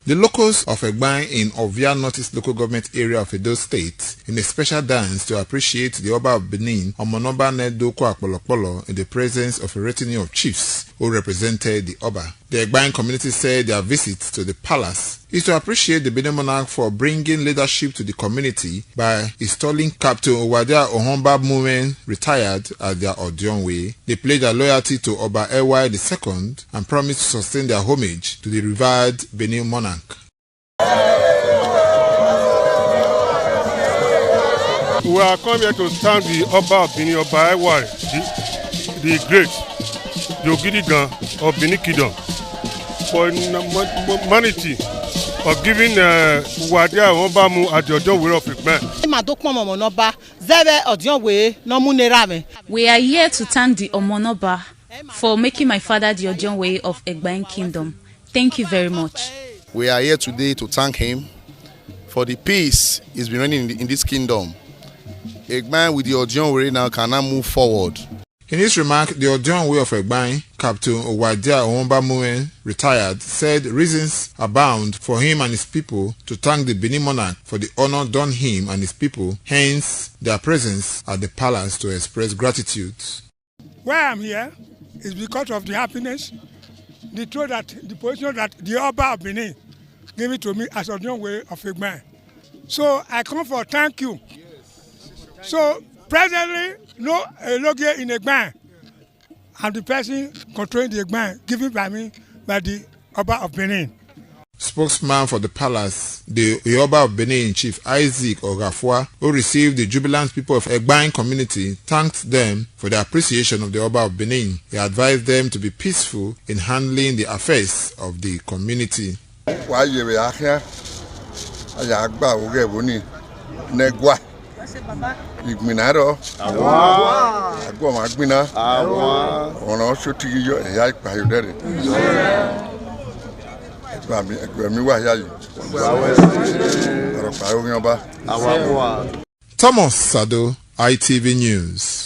The locals of Egbaen in Ovia Northeast local government area of Edo State in a special dance to appreciate the Oba of Benin, Omonoba Nedoko Akpolokpolo, in the presence of a retinue of chiefs who represented the Oba. The Egbaen community said their visit to the palace is to appreciate the Benin Monarch for bringing leadership to the community by installing Captain Uwadiae Ohonbamumwen, retired, at their Odionwere. They pledged their loyalty to Oba Ewuare II and promised to sustain their homage to the revered Benin Monarch. We are come here to thank the Oba of Benin, Oba Ewuare, the great, the Ogidi of Benin Kingdom, for humanity of giving Uwadiae Ohonbamumwen at the Odionwere of Egbaen. We are here to thank the Omonoba for making my father the Odionwere of Egbean Kingdom. Thank you very much. We are here today to thank him for the peace he's been running in this kingdom. Egbaen with the Odionwere now can now move forward. In his remark, the Odionwere of Egbaen, Captain Uwadiae Ohonbamumwen, retired, said reasons abound for him and his people to thank the Benin Monarch for the honor done him and his people, hence their presence at the palace to express gratitude. Why I'm here is because of the happiness, the position that the Oba of Benin gave it to me as Odionwere of Egbaen. So I come for thank you. So presently, no logia in Egbaen. I'm the person controlling the Egbaen given by me by the Oba of Benin. Spokesman for the palace, the Oba of Benin, Chief Isaac Ogafwa, who received the jubilant people of Egbaen Community, thanked them for their appreciation of the Oba of Benin. He advised them to be peaceful in handling the affairs of the community. Igminaro agwa magbina ona shoti yo ya ipa yo dere mi wa ya yi Thomas Sadoh, ITV News.